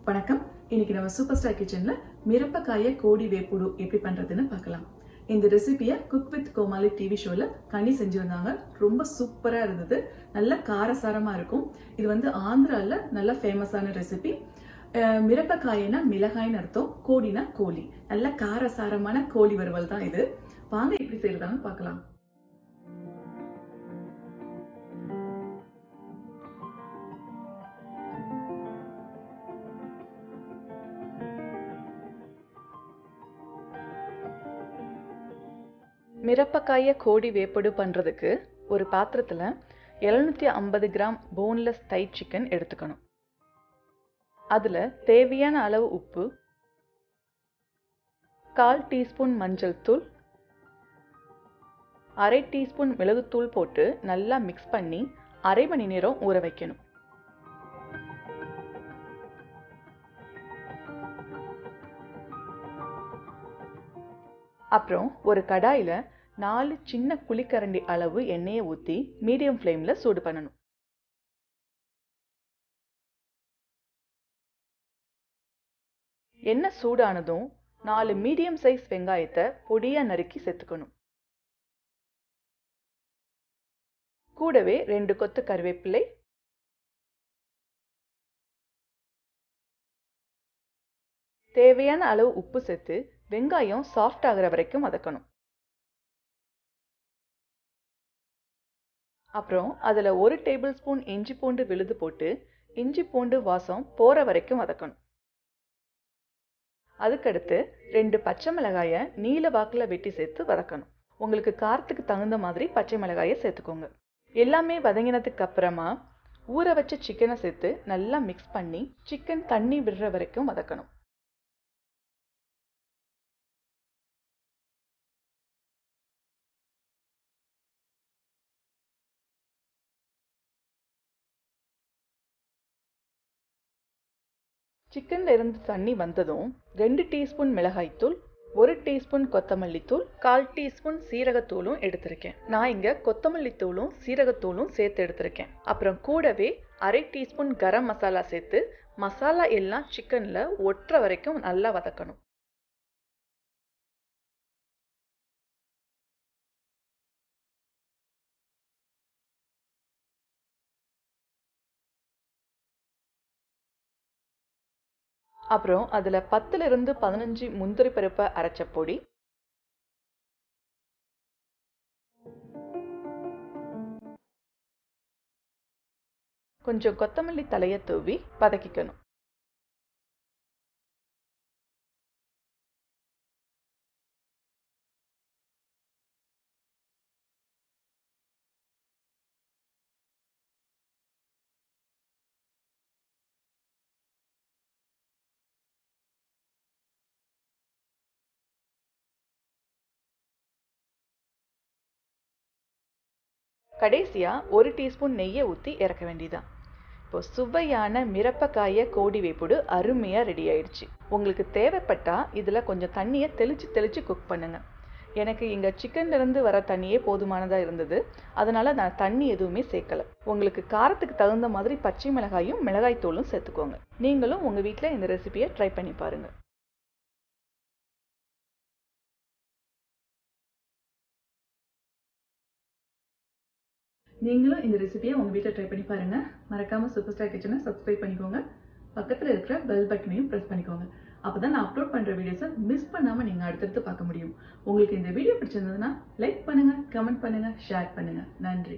வணக்கம். இன்னைக்கு நம்ம சூப்பர் ஸ்டார் கிச்சன்ல மிரப்பக்காய கோடி வேப்புடு எப்படி பண்றதுன்னு பார்க்கலாம். இந்த ரெசிபியை குக் வித் கோமாளி டிவி ஷோல கனி செஞ்சிருந்தாங்க. ரொம்ப சூப்பரா இருந்தது. நல்ல காரசாரமா இருக்கும். இது ஆந்திரால நல்ல ஃபேமஸான ரெசிபி. மிரப்பக்காயனா மிளகாய்னு அர்த்தம், கோடினா கோழி. நல்ல காரசாரமான கோழி வறுவல் தான் இது. வாங்க எப்படி செய்யறதான்னு பார்க்கலாம். மிரப்பக்காய கோடி வேப்புடு பண்ணுறதுக்கு ஒரு பாத்திரத்தில் 750 கிராம் போன்லெஸ் தை சிக்கன் எடுத்துக்கணும். அதில் தேவையான அளவு உப்பு, 1/4 டீஸ்பூன் மஞ்சள் தூள், 1/2 டீஸ்பூன் மிளகுத்தூள் போட்டு நல்லா மிக்ஸ் பண்ணி 1/2 மணி நேரம் ஊற வைக்கணும். அப்புறம் ஒரு கடாயில் 4 சின்ன குழிக்கரண்டி அளவு எண்ணெயை ஊற்றி மீடியம் ஃப்ளேமில் சூடு பண்ணணும். எண்ணெய் சூடானதும் 4 மீடியம் சைஸ் வெங்காயத்தை பொடியாக நறுக்கி சேர்த்துக்கணும். கூடவே 2 கொத்து கருவேப்பிலை, தேவையான அளவு உப்பு சேர்த்து வெங்காயம் சாஃப்ட் ஆகிற வரைக்கும் வதக்கணும். அப்புறம் அதில் 1 டேபிள் ஸ்பூன் இஞ்சி பூண்டு விழுது போட்டு இஞ்சி பூண்டு வாசம் போகிற வரைக்கும் வதக்கணும். அதுக்கடுத்து 2 பச்சை மிளகாயை நீல வாக்கில் வெட்டி சேர்த்து வதக்கணும். உங்களுக்கு காரத்துக்கு தகுந்த மாதிரி பச்சை மிளகாயை சேர்த்துக்கோங்க. எல்லாமே வதங்கினதுக்கு அப்புறமா ஊற வச்ச சிக்கனை சேர்த்து நல்லா மிக்ஸ் பண்ணி சிக்கன் தண்ணி விடுற வரைக்கும் வதக்கணும். சிக்கன்ல இருந்து தண்ணி வந்ததும் 2 டீஸ்பூன் மிளகாய்த்தூள், 1 டீஸ்பூன் கொத்தமல்லி தூள், 1/4 டீஸ்பூன் சீரகத்தூளும் எடுத்திருக்கேன். நான் இங்க கொத்தமல்லி தூளும் சீரகத்தூளும் சேர்த்து எடுத்திருக்கேன். அப்புறம் கூடவே 1/2 டீஸ்பூன் கரம் மசாலா சேர்த்து மசாலா எல்லாம் சிக்கன்ல ஒட்டுற வரைக்கும் நல்லா வதக்கணும். அப்புறம் அதில் 10 to 15 முந்திரி பருப்பை அரைச்ச பொடி, கொஞ்சம் கொத்தமல்லி தலையை தூவி வதக்கிக்கணும். கடைசியா 1 டீஸ்பூன் நெய்யை ஊற்றி இறக்க வேண்டியதான். இப்போ சுவையான மிரப்பக்காய கோடி வேப்புடு அருமையாக ரெடி ஆயிடுச்சு. உங்களுக்கு தேவைப்பட்டா இதில் கொஞ்சம் தண்ணியை தெளிச்சு குக் பண்ணுங்க. எனக்கு இங்கே சிக்கன்லேருந்து வர தண்ணியே போதுமானதாக இருந்தது. அதனால நான் தண்ணி எதுவுமே சேர்க்கலை. உங்களுக்கு காரத்துக்கு தகுந்த மாதிரி பச்சை மிளகாயும் மிளகாய் தூளும் சேர்த்துக்கோங்க. நீங்களும் உங்கள் வீட்டில் இந்த ரெசிபியை ட்ரை பண்ணி பாருங்கள். நீங்களும் இந்த ரெசிபியை உங்கள் வீட்டில் ட்ரை பண்ணி பாருங்கள். மறக்காமல் சூப்பர் ஸ்டார் கிச்சனை சப்ஸ்கிரைப் பண்ணிக்கோங்க. பக்கத்தில் இருக்கிற பெல் பட்டனையும் ப்ரெஸ் பண்ணிக்கோங்க. அப்போ தான் நான் அப்லோட் பண்ணுற வீடியோஸை மிஸ் பண்ணாமல் நீங்கள் அடுத்தடுத்து பார்க்க முடியும். உங்களுக்கு இந்த வீடியோ பிடிச்சிருந்ததுன்னா லைக் பண்ணுங்கள், கமெண்ட் பண்ணுங்கள், ஷேர் பண்ணுங்கள். நன்றி.